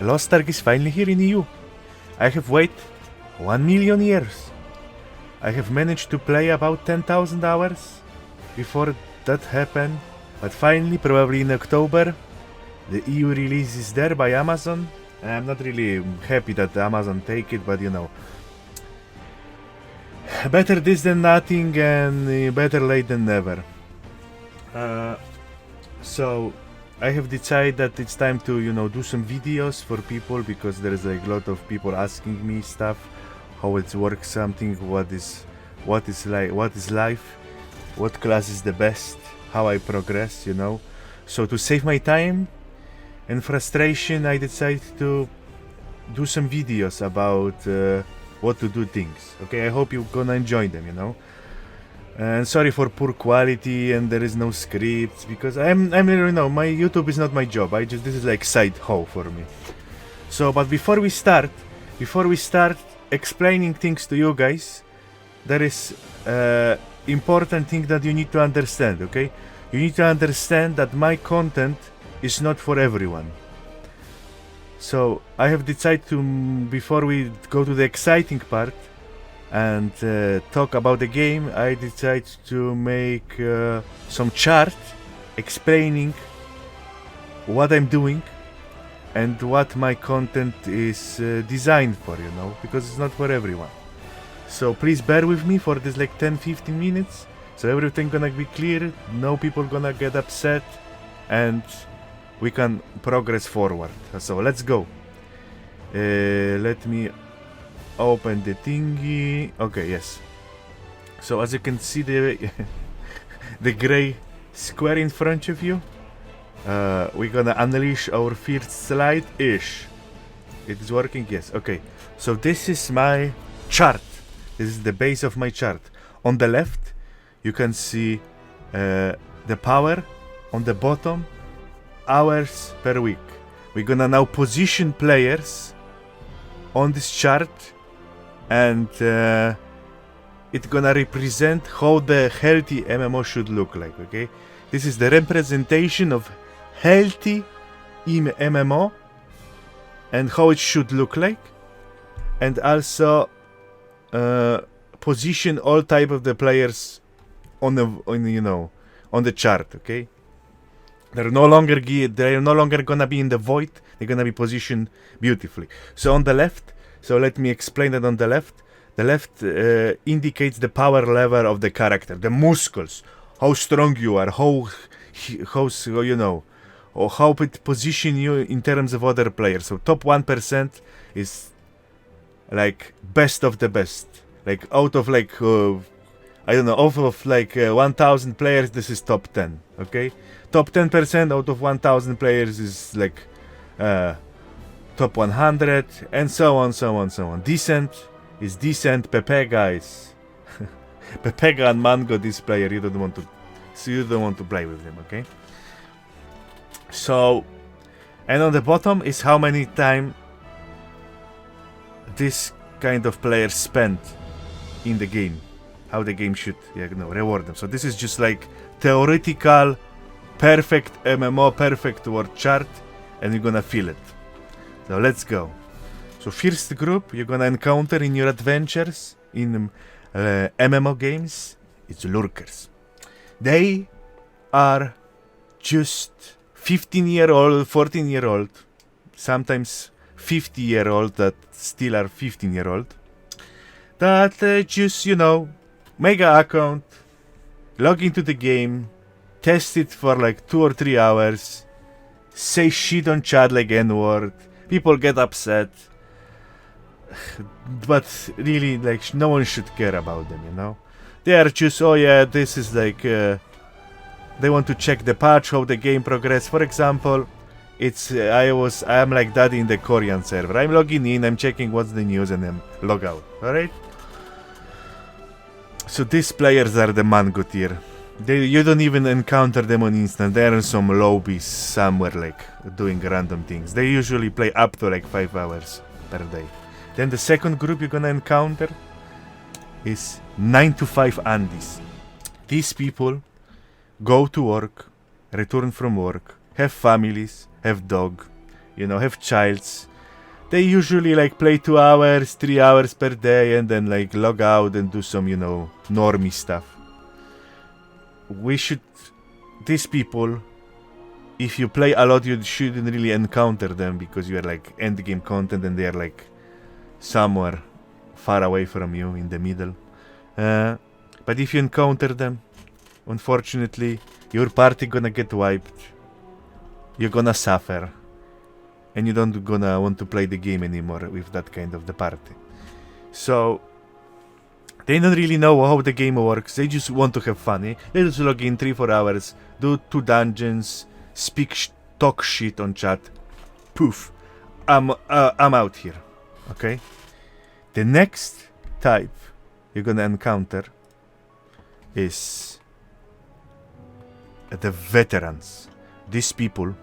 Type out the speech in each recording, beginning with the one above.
Lost Ark is finally here in EU. I have waited 1 million years. I have managed to play about 10,000 hours before that happened. But finally, probably in October, the EU release is there by Amazon. And I'm not really happy that Amazon take it, but you know. Better this than nothing, and better late than never. So I have decided that it's time to, you know, do some videos for people, because there's like a lot of people asking me stuff, how it works, something, what is life, what class is the best, how I progress, you know. So to save my time and frustration, I decided to do some videos about what to do things. Okay, I hope you're gonna enjoy them, you know. And sorry for poor quality and there is no scripts, because I'm you know, my YouTube is not my job. This is like side hoe for me. So, but before we start explaining things to you guys, there is important thing that you need to understand. Okay, you need to understand that my content is not for everyone. So I have decided to, before we go to the exciting part and talk about the game, I decided to make some chart explaining what I'm doing and what my content is designed for, you know, because it's not for everyone. So please bear with me for this like 10-15 minutes, so everything gonna be clear, no people gonna get upset, and we can progress forward. So let's go. Let me open the thingy. Okay, yes. So as you can see, the the gray square in front of you, we're gonna unleash our first slide ish. It is working, yes. Okay, so this is my chart. This is the base of my chart. On the left you can see the power. On the bottom, hours per week. We're gonna now position players on this chart, and it's gonna represent how the healthy MMO should look like. Okay, this is the representation of healthy MMO and how it should look like, and also position all type of the players on the chart. Okay, they're no longer gonna be in the void. They're gonna be positioned beautifully. So on the left, so let me explain that. On the left indicates the power level of the character, the muscles, how strong you are, how you know, or how it position you in terms of other players. So top 1% is like best of the best. Like out of like I don't know, out of like 1,000 players, this is top 10. Okay, top 10% out of 1,000 players is like top 100, and so on. Decent is decent. Pepega is Pepega and Mango. This player, you don't want to play with them. Okay. So, and on the bottom is how many time this kind of player spent in the game, how the game should reward them. So this is just like theoretical perfect MMO, perfect world chart, and you're gonna feel it. So let's go. So first group you're gonna encounter in your adventures in MMO games, it's lurkers. They are just 15-year-old, 14-year-old, sometimes 50-year-old that still are 15-year-old, that just, make an account, log into the game, test it for like 2 or 3 hours, say shit on chat like N-word, people get upset, but really, like, no one should care about them, They are just, oh yeah, this is like, they want to check the patch, how the game progress. For example, I'm like that in the Korean server. I'm logging in, I'm checking what's the news, and then log out, alright? So these players are the Mango tier. You don't even encounter them on instant. They're in some lobbies somewhere, like, doing random things. They usually play up to like 5 hours per day. Then the second group you're gonna encounter is 9 to 5 Andes. These people go to work, return from work, have families, have dog, have childs, they usually like play 2 hours, 3 hours per day, and then like log out and do some, you know, normie stuff. These people, if you play a lot, you shouldn't really encounter them because you are like end game content and they are like somewhere far away from you in the middle. But if you encounter them, unfortunately, your party gonna get wiped. You're gonna suffer. And you don't gonna want to play the game anymore with that kind of the party. So they don't really know how the game works. They just want to have fun. Eh? They just log in 3-4 hours, do 2 dungeons, talk shit on chat. Poof. I'm out here. Okay? The next type you're gonna encounter is the veterans. These people,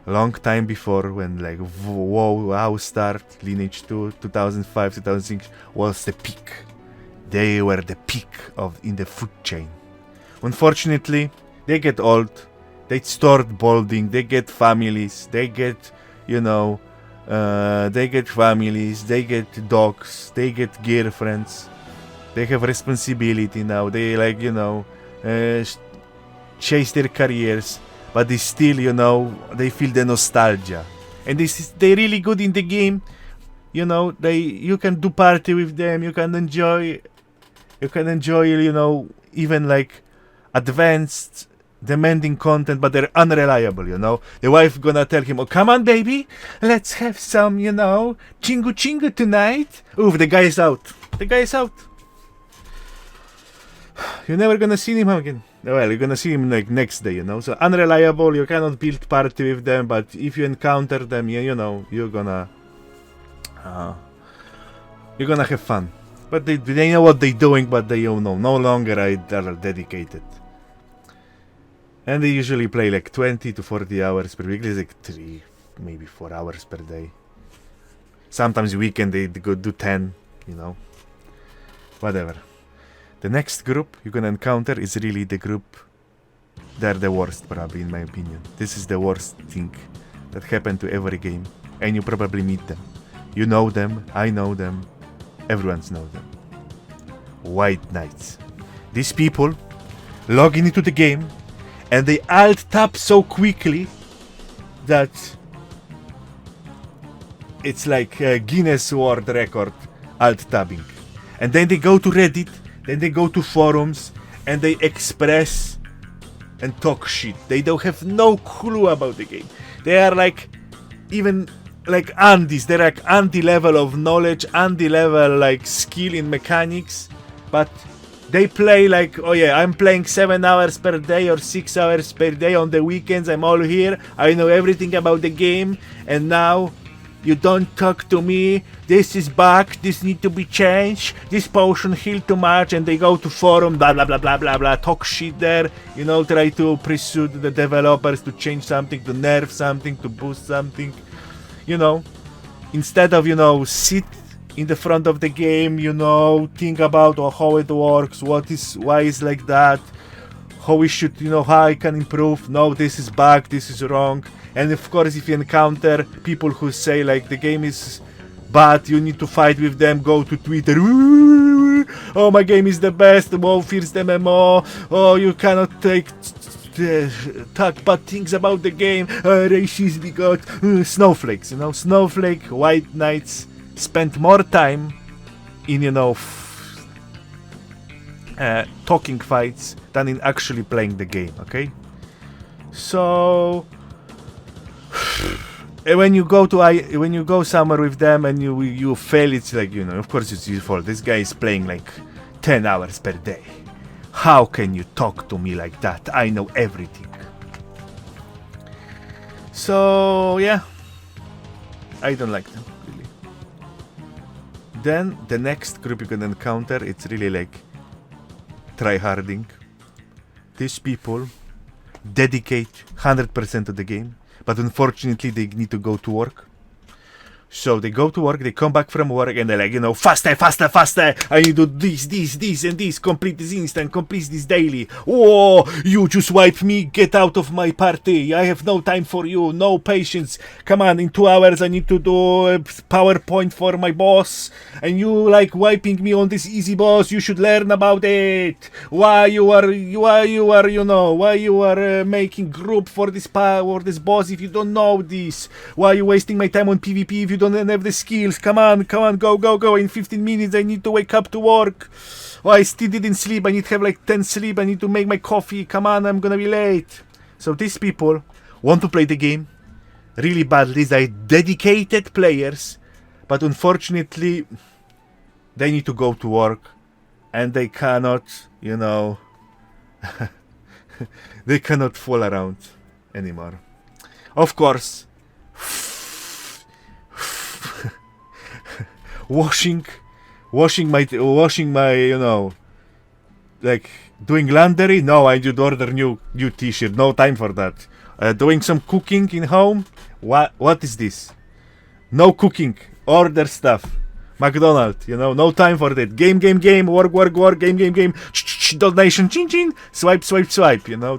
long time before, when like WoW start, Lineage 2, 2005, 2006 was the peak. They were the peak in the food chain. Unfortunately, they get old. They start balding. They get families. They get, you know, they get families. They get dogs. They get girlfriends. They have responsibility now. They like, you know, chase their careers. But they still, you know, they feel the nostalgia. And they're really good in the game. You know, you can do party with them. You can enjoy, you know, even like advanced, demanding content, but they're unreliable, you know. The wife gonna tell him, oh, come on, baby, let's have some, you know, chingu chingu tonight. Oof, the guy is out. The guy is out. You're never gonna see him again. Well, you're gonna see him like next day, you know. So unreliable, you cannot build party with them, but if you encounter them, you know, you're gonna have fun. But they know what they're doing, but they don't know. No longer are dedicated. And they usually play like 20 to 40 hours per week. It's like 3, maybe 4 hours per day. Sometimes weekend they go do 10, you know. Whatever. The next group you're gonna encounter is really the group. They're the worst, probably, in my opinion. This is the worst thing that happened to every game. And you probably meet them. You know them, I know them, everyone's knows them. White Knights. These people log into the game and they alt tab so quickly that it's like a Guinness World Record alt tabbing. And then they go to Reddit, then they go to forums, and they express and talk shit. They don't have no clue about the game. They are like, even like Andes. They're like anti-level of knowledge, anti-level like skill in mechanics. But they play like, oh yeah, I'm playing 7 hours per day or 6 hours per day on the weekends. I'm all here. I know everything about the game. And now you don't talk to me. This is bugged. This need to be changed. This potion healed too much. And they go to forum, blah, blah, blah, blah, blah, blah. Talk shit there. You know, try to pursue the developers to change something, to nerf something, to boost something. You know, instead of, you know, sit in the front of the game, you know, think about how it works, why is like that, how we should, you know, how I can improve. No, this is bug, this is wrong. And of course, if you encounter people who say like the game is bad, you need to fight with them, go to Twitter, oh, my game is the best, WoW first MMO, oh, you cannot talk bad things about the game, racist bigot, snowflakes, you know, snowflake, White Knights spend more time in, you know, talking fights than in actually playing the game, okay? So when you go somewhere with them and you fail, it's like, you know, of course it's your fault. This guy is playing like 10 hours per day. How can you talk to me like that? I know everything. So yeah, I don't like them really. Then the next group you can encounter, it's really like tryharding. These people dedicate 100% to the game, but unfortunately they need to go to work. So they go to work, they come back from work, and they're like, faster, faster, faster. I need to do this, and this. Complete this instant, complete this daily. Oh, you just wipe me. Get out of my party. I have no time for you. No patience. Come on, in 2 hours I need to do a PowerPoint for my boss. And you like wiping me on this easy boss. You should learn about it. Why you are making group for this boss if you don't know this? Why are you wasting my time on PvP if you don't have the skills? Come on, go. In 15 minutes I need to wake up to work. Oh, I still didn't sleep. I need to have like 10 sleep. I need to make my coffee. Come on, I'm gonna be late. So these people want to play the game really badly. They're dedicated players, but unfortunately they need to go to work and they cannot, they cannot fool around anymore. Of course, washing my like doing laundry. No, I should order new t-shirt. No time for that. Doing some cooking in home. What is this? No cooking. Order stuff. McDonald's. No time for that. Game. Work. Game. Donation. Chin. Swipe.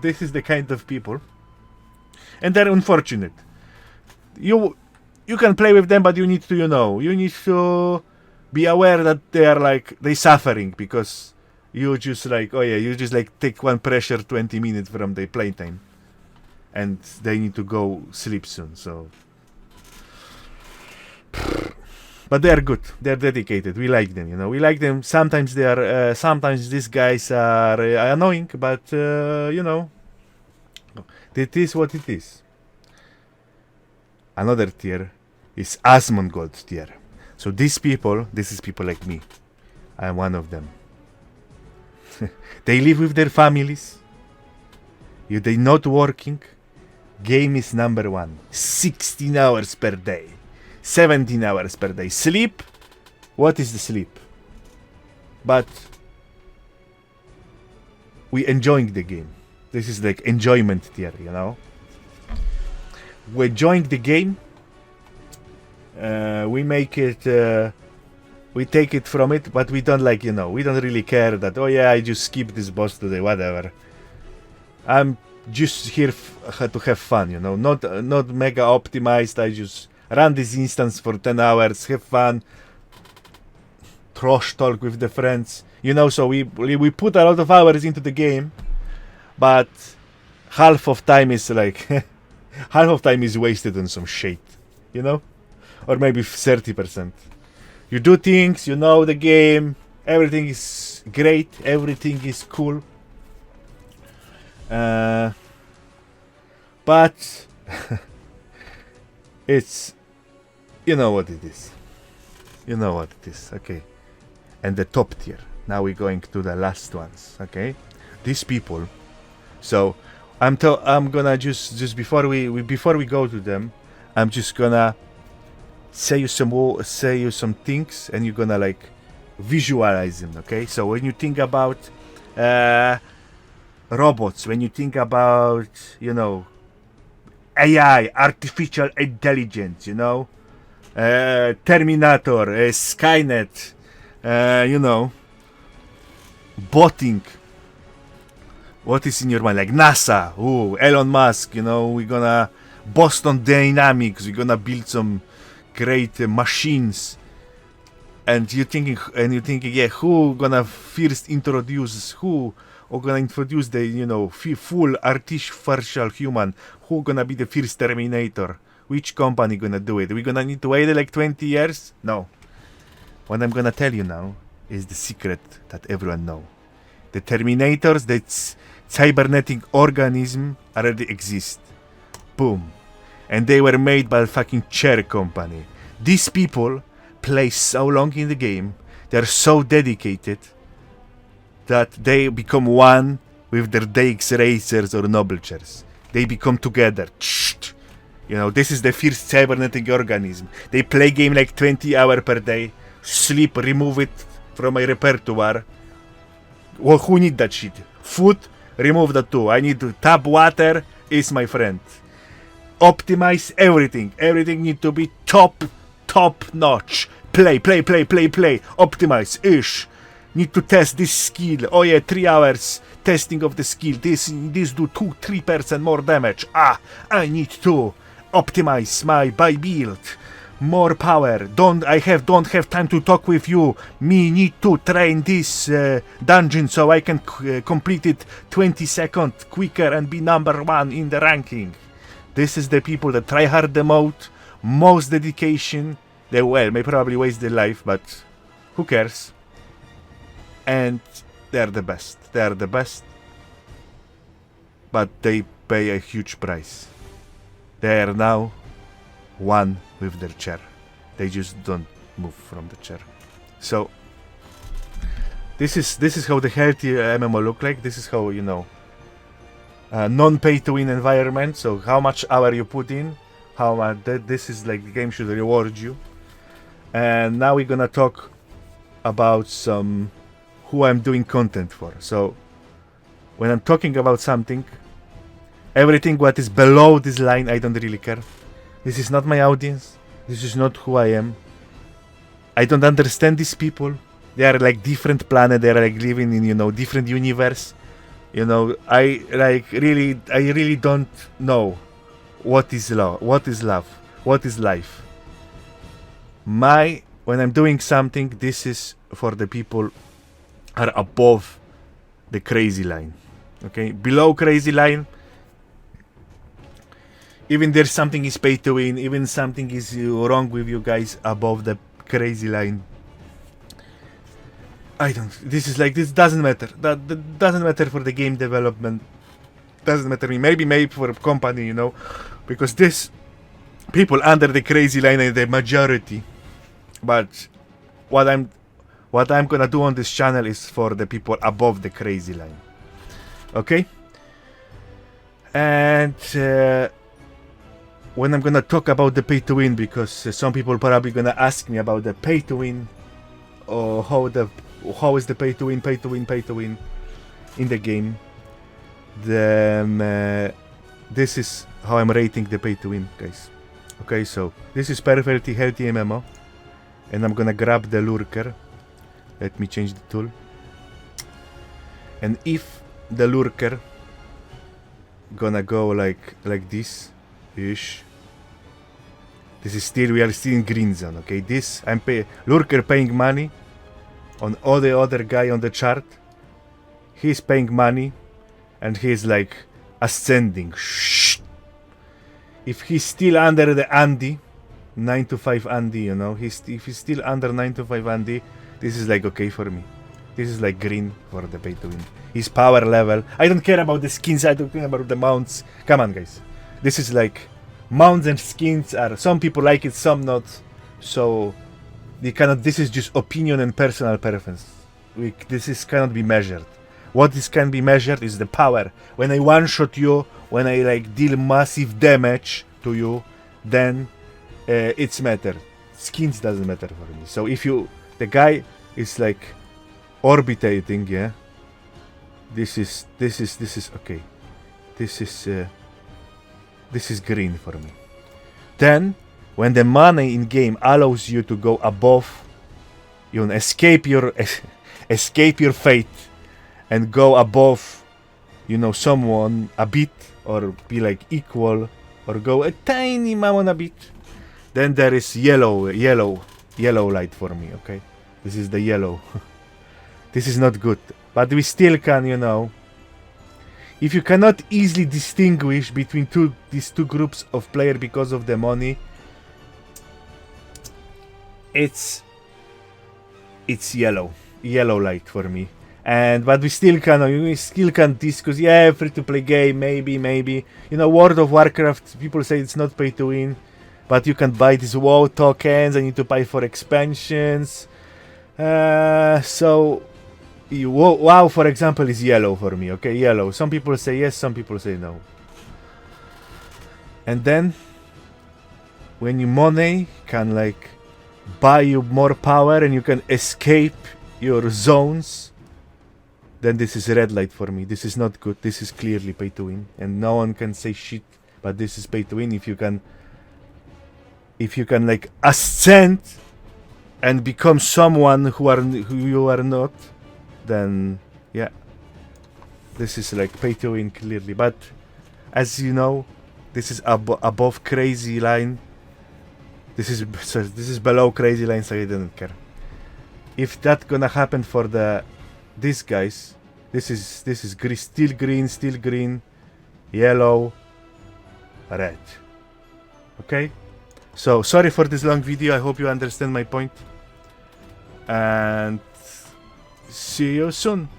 This is the kind of people, and they're unfortunate. You can play with them, but you need to be aware that they're suffering because you just take one pressure 20 minutes from their playtime, and they need to go sleep soon. So, but they are good. They're dedicated. We like them. We like them. Sometimes they are. Sometimes these guys are annoying, but it is what it is. Another tier is Asmongold tier. So this is people like me. I am one of them. They live with their families. They're not working. Game is number one. 16 hours per day. 17 hours per day. Sleep? What is the sleep? But we enjoying the game. This is like enjoyment tier, We're enjoying the game. We make it. We take it from it, but we don't we don't really care that. Oh yeah, I just skip this boss today. Whatever. I'm just here to have fun. Not mega optimized. I just run this instance for 10 hours, have fun, trash talk with the friends. So we put a lot of hours into the game, but half of time is wasted on some shit, or maybe 30%. You do things, the game, everything is great, everything is cool, but it's, what it is. Okay. And the top tier. Now we're going to the last ones, okay? These people. So I'm gonna just before we go to them, I'm just gonna say you some things, and you're gonna visualize them, okay? So when you think about robots, when you think about AI, artificial intelligence, Terminator, Skynet, botting. What is in your mind? Like NASA, Elon Musk, we're gonna Boston Dynamics, we're gonna build some great machines. And you're thinking, yeah, who gonna first introduce the full artificial human? Who gonna be the first Terminator? Which company gonna do it? We gonna need to wait 20 years? No. What I'm gonna tell you now is the secret that everyone know. The Terminators, that's cybernetic organism, already exist. Boom. And they were made by a fucking chair company. These people play so long in the game, they're so dedicated that they become one with their DX racers or noble chairs. They become together. This is the first cybernetic organism. They play game 20 hours per day. Sleep, remove it from my repertoire. Well, who need that shit? Food, remove that too. I need to tap water, is my friend. Optimize everything. Everything need to be top top notch. Play. Optimize. Ish. Need to test this skill. Oh yeah, 3 hours testing of the skill. This do 2-3% more damage. I need to optimize my build. More power. Don't have time to talk with you. Me need to train this dungeon so I can complete it 20 seconds quicker and be number 1 in the ranking. This is the people that try hard the most dedication. They may probably waste their life, but who cares? And they're the best. But they pay a huge price. They are now one with their chair. They just don't move from the chair. So this is how the healthy MMO look like. This is how, you know, non-pay to win environment. So how much hour you put in, how much this is like the game should reward you. And now we're gonna talk about some who I'm doing content for. So when I'm talking about something, everything what is below this line, I don't really care. This is not my audience. This is not who I am. I don't understand these people. They are like different planet. They are like living in, you know, different universe. You know, I really don't know what is love, what is life. When I'm doing something, this is for the people are above the crazy line. Okay, below crazy line, even there's something is pay to win, even something is wrong with you guys above the crazy line. This doesn't matter. That doesn't matter for the game development. Doesn't matter me. Maybe for a company, you know, because this people under the crazy line are the majority. But what I'm gonna do on this channel is for the people above the crazy line. Okay? And when I'm gonna talk about the pay to win, because some people probably gonna ask me about the pay to win, or how is the pay to win in the game. Then this is how I'm rating the pay to win, guys. Okay, so this is perfectly healthy MMO, and I'm gonna grab the lurker. Let me change the tool. And if the lurker gonna go like this ish, this is still, we are still in green zone. Okay, this lurker paying money on all the other guy on the chart. He's paying money and he's like ascending. Shh. If he's still under the Andy 9 to 5 Andy, you know, if he's still under 9 to 5 Andy, this is like okay for me. This is like green for the pay to win. His power level, I don't care about the skins, I don't care about the mounts. Come on, guys. This is like mounts and skins are, some people like it, some not. So this is just opinion and personal preference. This cannot be measured. What this can be measured is the power. When I one shot you, when I like deal massive damage to you, then it's matter. Skins doesn't matter for me. So if the guy is like orbitating, yeah, this is okay. This is green for me. Then when the money in game allows you to go above, you know, escape your fate and go above, you know, someone a bit, or be like equal, or go a tiny amount a bit, then there is yellow light for me. Okay, this is the yellow. This is not good, but we still can, you know, if you cannot easily distinguish between these two groups of players because of the money, it's yellow light for me. But we still can discuss. Yeah, free to play game, maybe. You know, World of Warcraft, people say it's not pay to win, but you can buy these WoW tokens. I need to buy for expansions. So WoW, for example, is yellow for me. Okay, yellow. Some people say yes, some people say no. And then when you money can like buy you more power and you can escape your zones, then this is red light for me. This is not good. This is clearly pay to win, and no one can say shit, but this is pay to win. If you can if you can like ascend and become someone who you are not, then yeah, this is like pay to win clearly. But as you know, this is above crazy line. This is below crazy line, so I didn't care. If that gonna happen for these guys, this is still green, yellow, red. Okay. So sorry for this long video. I hope you understand my point. And see you soon.